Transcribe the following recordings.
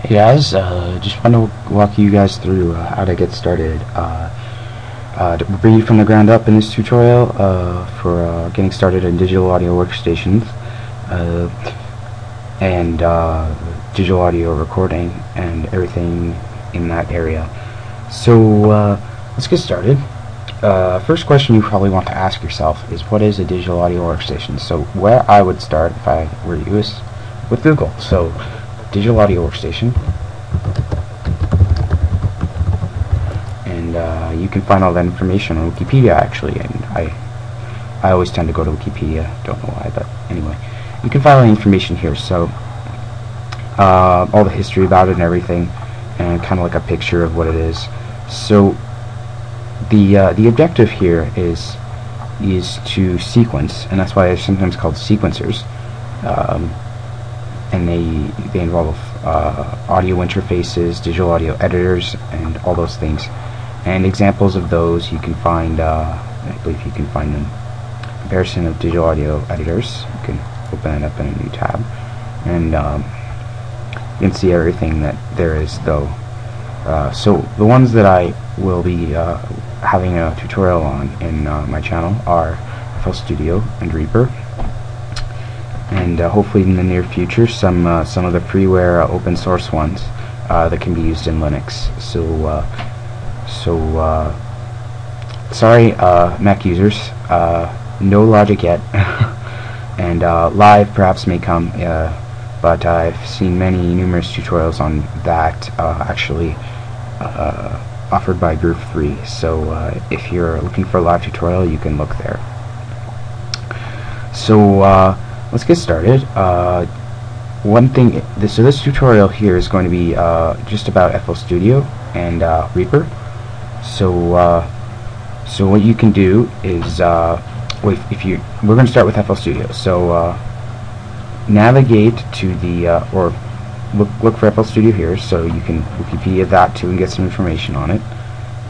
Hey guys, just want to walk you guys through how to get started. To read from the ground up in this tutorial for getting started in digital audio workstations uh, and digital audio recording and everything in that area. So let's get started. First question you probably want to ask yourself is, what is a digital audio workstation? So where I would start if I were you is with Google. So digital audio workstation, and you can find all that information on Wikipedia actually, and I always tend to go to Wikipedia, don't know why, but anyway, you can find all the information here. So all the history about it and everything, and kind of like a picture of what it is. So the objective here is to sequence, and that's why they're sometimes called sequencers. And they involve audio interfaces, digital audio editors, and all those things. And examples of those you can find, I believe you can find them. Comparison of digital audio editors. You can open it up in a new tab, and you can see everything that there is, though. So the ones that I will be having a tutorial on in my channel are FL Studio and Reaper. And hopefully in the near future some of the freeware open source ones that can be used in Linux. Sorry Mac users, no Logic yet, and Live perhaps may come, but I've seen numerous tutorials on that actually offered by Group 3, so if you're looking for a live tutorial, you can look there. So let's get started. One thing, this tutorial here is going to be just about FL Studio and Reaper. So what you can do is, we're going to start with FL Studio. So navigate to the or look for FL Studio here. So you can Wikipedia that too and get some information on it.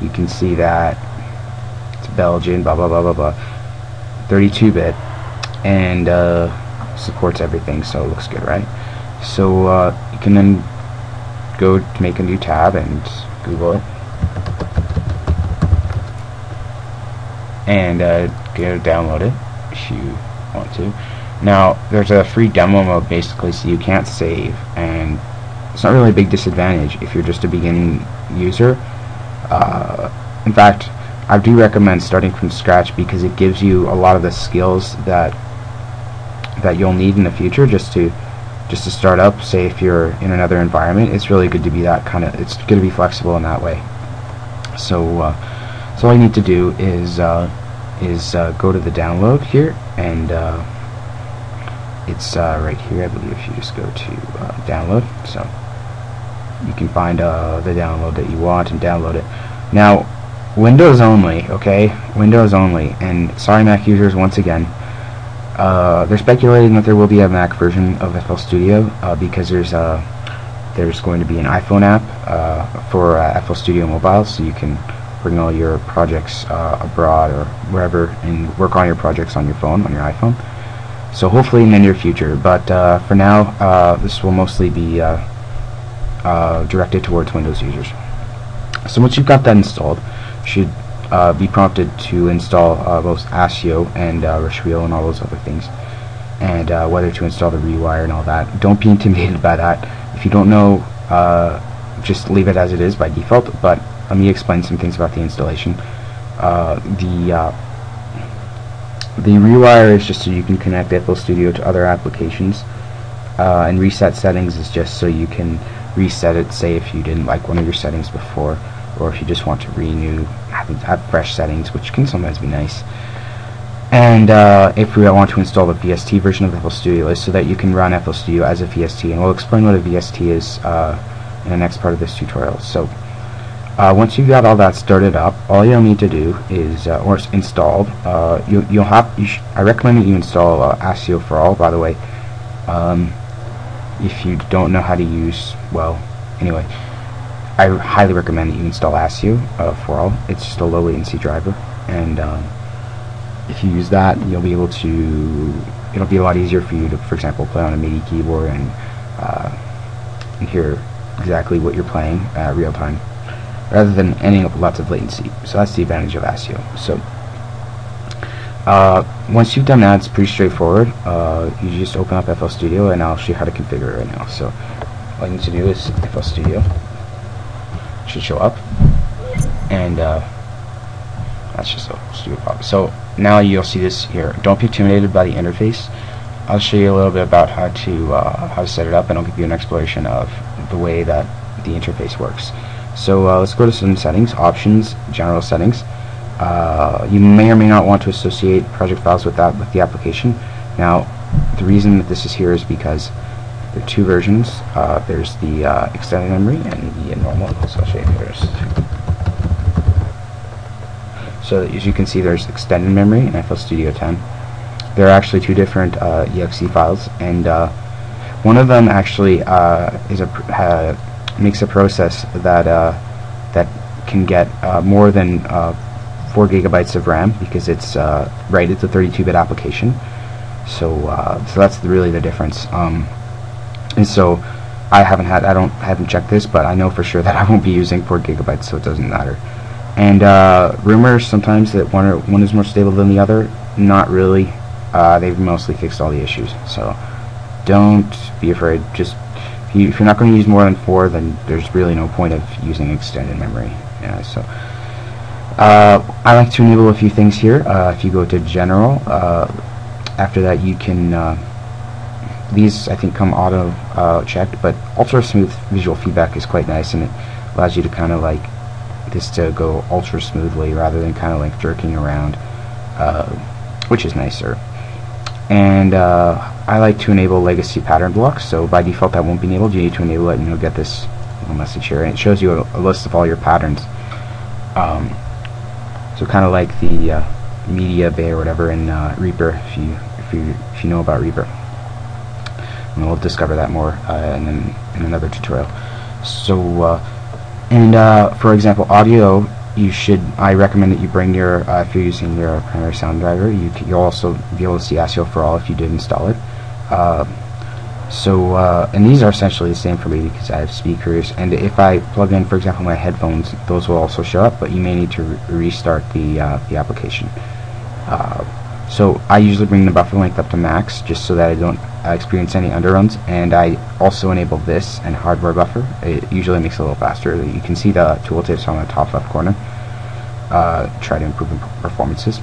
You can see that it's Belgian, blah blah blah blah blah, 32-bit, and supports everything, so it looks good, right? So you can then go to make a new tab and Google it, and go download it if you want to. Now there's a free demo mode basically, so you can't save, and it's not really a big disadvantage if you're just a beginning user. In fact, I do recommend starting from scratch because it gives you a lot of the skills that you'll need in the future just to start up. Say if you're in another environment, it's really good to be it's good to be flexible in that way. So all you need to do is go to the download here, and it's right here, I believe. If you just go to download, so you can find the download that you want and download it. Now, Windows only, okay? Windows only. And sorry Mac users, once again, they're speculating that there will be a Mac version of FL Studio because there's going to be an iPhone app for FL Studio Mobile, so you can bring all your projects abroad or wherever and work on your projects on your phone, on your iPhone. So hopefully in the near future, but for now this will mostly be directed towards Windows users. So once you've got that installed, you should be prompted to install both ASIO and Reshwheel and all those other things, and whether to install the Rewire and all that. Don't be intimidated by that. If you don't know, just leave it as it is by default, but let me explain some things about the installation. The Rewire is just so you can connect FL Studio to other applications, and reset settings is just so you can reset it, say if you didn't like one of your settings before, or if you just want to renew, have fresh settings, which can sometimes be nice. And if we want to install the VST version of FL Studio, is so that you can run FL Studio as a VST, and we'll explain what a VST is in the next part of this tutorial. So once you've got all that started up, all you'll need to do is, or installed, I recommend that you install ASIO for All, by the way. If you don't know how to use, well, anyway, I highly recommend that you install ASIO for All. It's just a low latency driver, and if you use that, you'll be able to. It'll be a lot easier for you to, for example, play on a MIDI keyboard and hear exactly what you're playing real time, rather than ending up with lots of latency. So that's the advantage of ASIO. So once you've done that, it's pretty straightforward. You just open up FL Studio, and I'll show you how to configure it right now. So all you need to do is FL Studio. It should show up, and that's just a stupid pop. So now you'll see this here. Don't be intimidated by the interface. I'll show you a little bit about how to set it up, and I'll give you an exploration of the way that the interface works. So let's go to some settings, options, general settings. You may or may not want to associate project files with the application. Now, the reason that this is here is because there are two versions. There's the extended memory and the normal. So I'll show you first. So as you can see, there's extended memory in FL Studio 10. There are actually two different exe files, and one of them actually makes a process that can get more than 4 gigabytes of RAM, because it's it's a 32-bit application. So that's really the difference. And so I haven't checked this, but I know for sure that I won't be using 4 gigabytes, so it doesn't matter. And rumors sometimes that one is more stable than the other. Not really. They've mostly fixed all the issues, so don't be afraid. Just if you're not going to use more than 4, then there's really no point of using extended memory. So I like to enable a few things here. If you go to General, after that you can these I think come auto checked, but ultra smooth visual feedback is quite nice, and it allows you to kind of like this to go ultra smoothly rather than kind of like jerking around, which is nicer. And I like to enable legacy pattern blocks, so by default that won't be enabled. You need to enable it, and you'll get this little message here, and it shows you a list of all your patterns. So kind of like the media bay or whatever in Reaper, if you know about Reaper. And we'll discover that more in another tutorial. So for example, audio, I recommend that you bring your if you're using your primary sound driver, you'll also be able to see ASIO for all if you did install it. And these are essentially the same for me because I have speakers, and if I plug in, for example, my headphones, those will also show up, but you may need to restart the application. So I usually bring the buffer length up to max just so that I don't experience any underruns, and I also enable this and hardware buffer. It usually makes it a little faster. You can see the tooltips on the top left corner. Try to improve performances,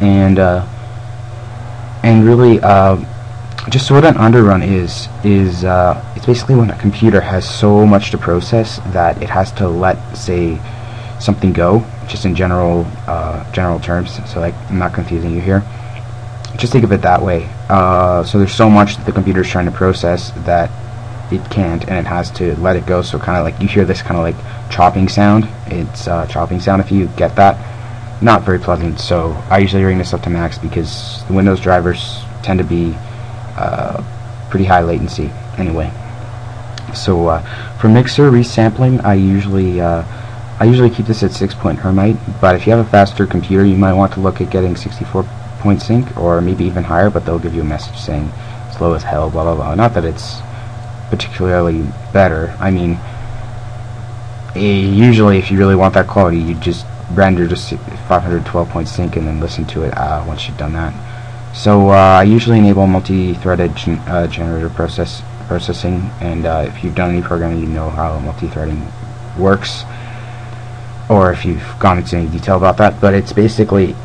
and really just so what an underrun is it's basically when a computer has so much to process that it has to let, say, something go, just in general terms, so like I'm not confusing you here. Just think of it that way. So there's so much that the computer is trying to process that it can't, and it has to let it go. So kind of like you hear this kind of like chopping sound. It's chopping sound, if you get that. Not very pleasant. So I usually bring this up to max because the Windows drivers tend to be pretty high latency anyway. So for mixer resampling, I usually keep this at 6.Hz, but if you have a faster computer, you might want to look at getting 64-point sync, or maybe even higher, but they'll give you a message saying slow as hell, blah blah blah. Not that it's particularly better. I mean, usually if you really want that quality, you just render just 512-point sync and then listen to it once you've done that. So I usually enable multi-threaded generator processing, and if you've done any programming, you know how multi-threading works, or if you've gone into any detail about that. But it's basically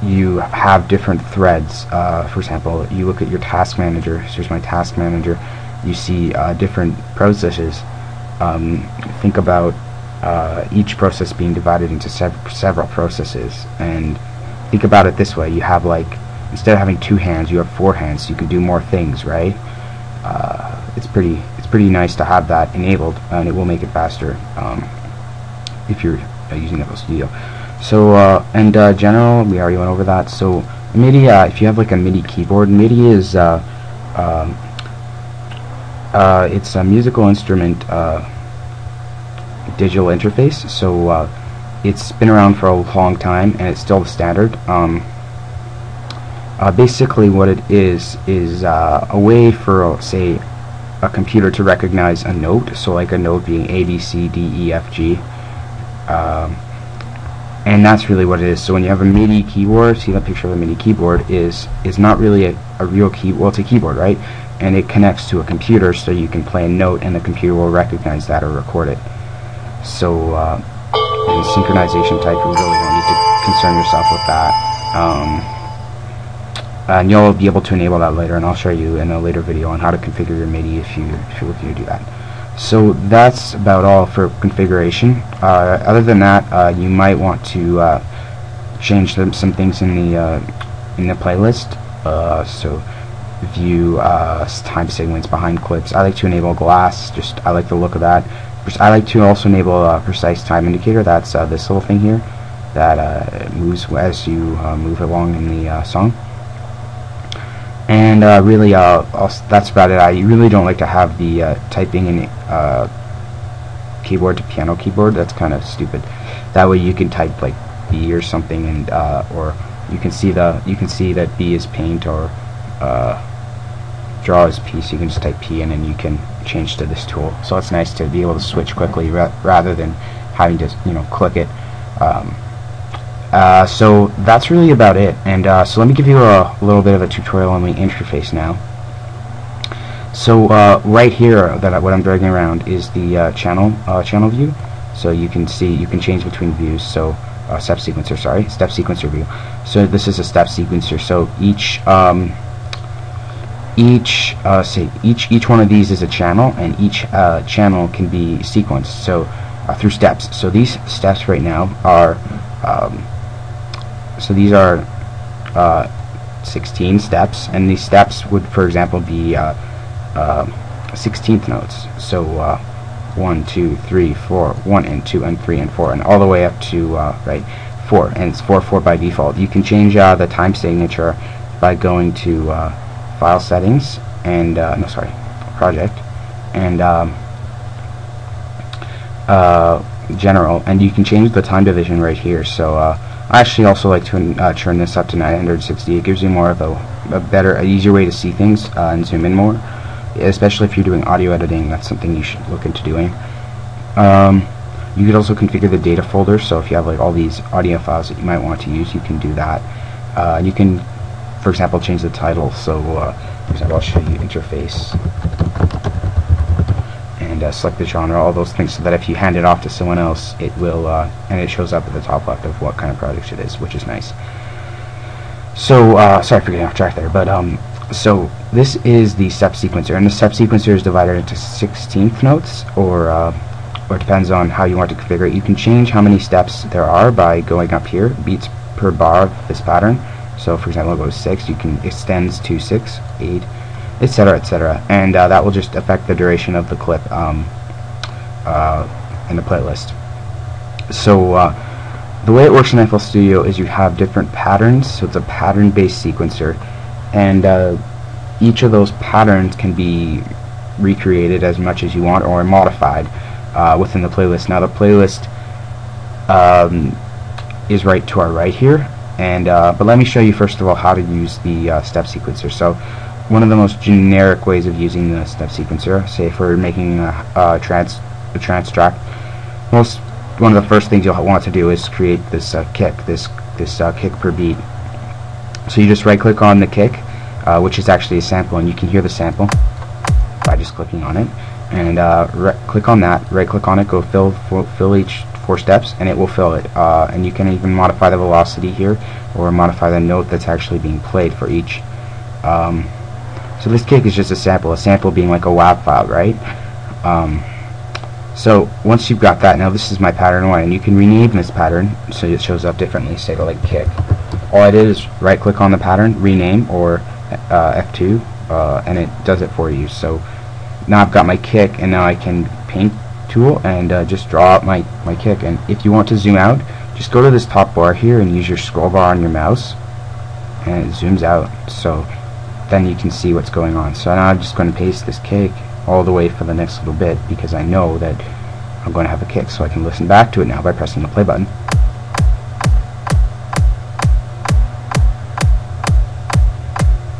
you have different threads. For example, you look at your task manager. Here's my task manager. You see different processes. Think about each process being divided into several processes, and think about it this way: you have, like, instead of having 2 hands, you have 4 hands, so you can do more things, right? It's pretty nice to have that enabled, and it will make it faster if you're using FL Studio. So general, we already went over that. So MIDI, if you have like a MIDI keyboard, MIDI is it's a musical instrument digital interface. So it's been around for a long time, and it's still the standard. Basically what it is a way for, say, a computer to recognize a note, so like a note being A, B, C, D, E, F, G. And that's really what it is. So when you have a MIDI keyboard, see that picture of a MIDI keyboard is not really a real key. Well, it's a keyboard, right? And it connects to a computer, so you can play a note, and the computer will recognize that or record it. So in synchronization type, you really don't need to concern yourself with that. And you'll be able to enable that later, and I'll show you in a later video on how to configure your MIDI if you're looking to do that. So that's about all for configuration. Other than that, you might want to change some things in the playlist. So view time segments behind clips. I like to enable glass. I like the look of that. I like to also enable a precise time indicator. That's this little thing here that moves as you move along in the song. And really, that's about it. I really don't like to have the typing in keyboard to piano keyboard. That's kind of stupid. That way you can type like B or something, and or you can see that B is paint, or draw is P. So you can just type P, and then you can change to this tool. So it's nice to be able to switch quickly rather than having to click it. So that's really about it, and so let me give you a little bit of a tutorial on the interface now. So right here, what I'm dragging around is the channel view. So you can change between views. So step sequencer view. So this is a step sequencer. So each one of these is a channel, and each channel can be sequenced. So through steps. So these steps right now are so these are 16 steps, and these steps would, for example, be 16th notes. So 1, 2, 3, 4, 1 and 2 and 3 and 4, and all the way up to 4, and it's 4/4 by default. You can change the time signature by going to File Settings and Project and General, and you can change the time division right here. So I actually also like to turn this up to 960. It gives you more of a easier way to see things and zoom in more, especially if you're doing audio editing. That's something you should look into doing. You could also configure the data folder, so if you have like all these audio files that you might want to use, you can do that. You can, for example, change the title. So for example, I'll show you interface, and select the genre, all those things, so that if you hand it off to someone else, it will and it shows up at the top left of what kind of project it is, which is nice. So sorry for getting off track there, but so this is the step sequencer, and the step sequencer is divided into 16th notes, or it depends on how you want to configure it. You can change how many steps there are by going up here, beats per bar of this pattern. So for example, I'll go to 6, you can extend to 6, 8, etc., etc., and that will just affect the duration of the clip in the playlist. So the way it works in FL Studio is you have different patterns, so it's a pattern-based sequencer, and each of those patterns can be recreated as much as you want, or modified within the playlist. Now the playlist is right to our right here, and but let me show you first of all how to use the step sequencer. So one of the most generic ways of using the step sequencer, say if we're making a trance track, one of the first things you'll want to do is create this kick, this kick per beat. So you just right click on the kick, which is actually a sample, and you can hear the sample by just clicking on it, and click on that, right click on it, go fill each 4 steps, and it will fill it, and you can even modify the velocity here, or modify the note that's actually being played for each. So this kick is just a sample being like a WAV file, right? So once you've got that, now this is my pattern 1, and you can rename this pattern so it shows up differently, say to like kick. All I did is right click on the pattern, rename, or F2, and it does it for you. So now I've got my kick, and now I can paint tool and just draw out my kick. And if you want to zoom out, just go to this top bar here and use your scroll bar on your mouse, and it zooms out, so then you can see what's going on. So now I'm just going to paste this kick all the way for the next little bit, because I know that I'm going to have a kick, so I can listen back to it now by pressing the play button.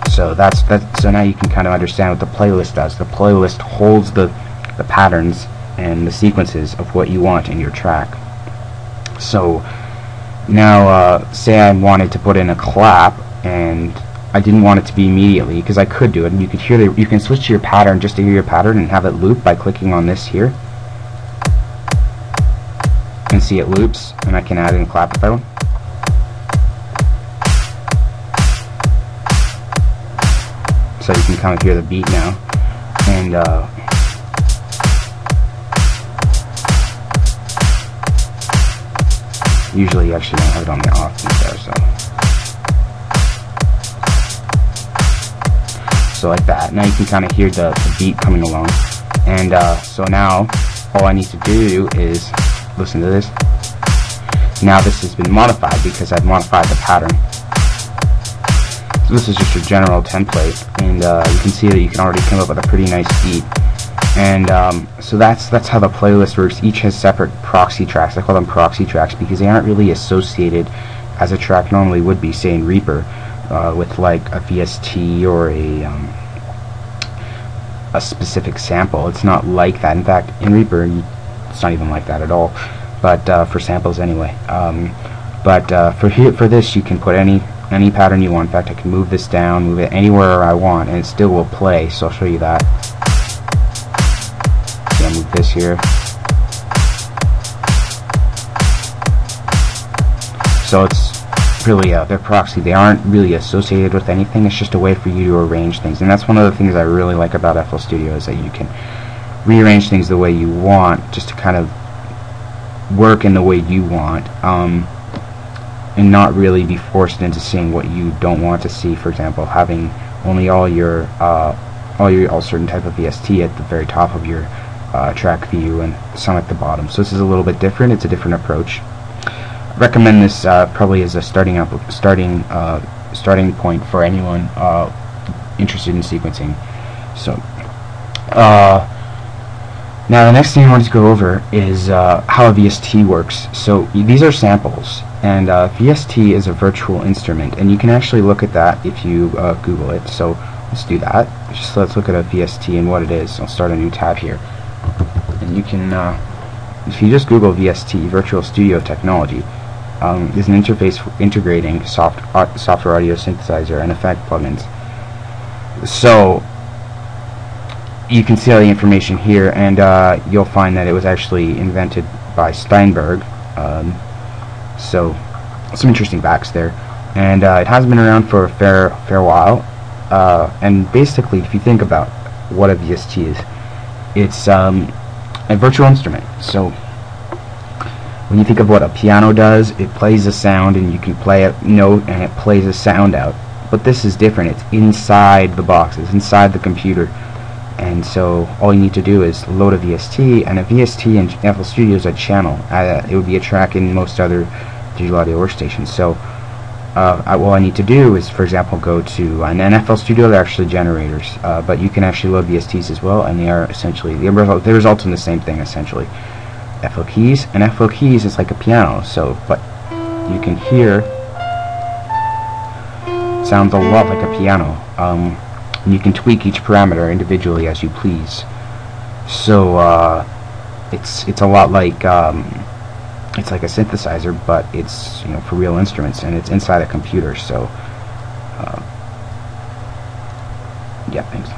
So So so now you can kind of understand what the playlist does. The playlist holds the patterns and the sequences of what you want in your track. So now say I wanted to put in a clap and I didn't want it to be immediately, because I could do it, and you could hear you can switch to your pattern just to hear your pattern and have it loop by clicking on this here. You can see it loops, and I can add in a clap if I want. So you can kind of hear the beat now, and usually you actually don't have it on the off beat there, so like that. Now you can kind of hear the beat coming along, and so now all I need to do is listen to this. Now this has been modified because I've modified the pattern. So this is just a general template, and you can see that you can already come up with a pretty nice beat. And so that's how the playlist works. Each has separate proxy tracks. I call them proxy tracks because they aren't really associated as a track normally would be, say in Reaper, with like a VST or a specific sample. It's not like that. In fact, in Reaper, it's not even like that at all. But for samples anyway. For this, you can put any pattern you want. In fact, I can move this down, move it anywhere I want, and it still will play. So I'll show you that. So I'll move this here. So it's really they're proxy. They aren't really associated with anything. It's just a way for you to arrange things, and that's one of the things I really like about FL Studio, is that you can rearrange things the way you want, just to kind of work in the way you want, and not really be forced into seeing what you don't want to see. For example, having only all certain type of VST at the very top of your track view and some at the bottom. So this is a little bit different. It's a different approach. I recommend this probably as a starting point for anyone interested in sequencing. So now the next thing I wanted to go over is how a VST works. So these are samples, and VST is a virtual instrument, and you can actually look at that if you Google it. So let's do that. Let's look at a VST and what it is. I'll start a new tab here, and you can if you just Google VST, Virtual Studio Technology, is an interface for integrating software audio synthesizer and effect plugins. So you can see all the information here, and you'll find that it was actually invented by Steinberg. So some interesting facts there, and it has been around for a fair while. And basically, if you think about what a VST is, it's a virtual instrument. So when you think of what a piano does, it plays a sound, and you can play a note, and it plays a sound out. But this is different. It's inside the box. It's inside the computer. And so all you need to do is load a VST, and a VST in FL Studio is a channel. It would be a track in most other digital audio workstations. So all I need to do is, for example, go to an FL Studio. They're actually generators, but you can actually load VSTs as well, and they are essentially they result in the same thing essentially. FL keys, and FL keys is like a piano. So, but you can hear sounds a lot like a piano. And you can tweak each parameter individually as you please. So it's a lot like it's like a synthesizer, but it's for real instruments, and it's inside a computer. So yeah, thanks.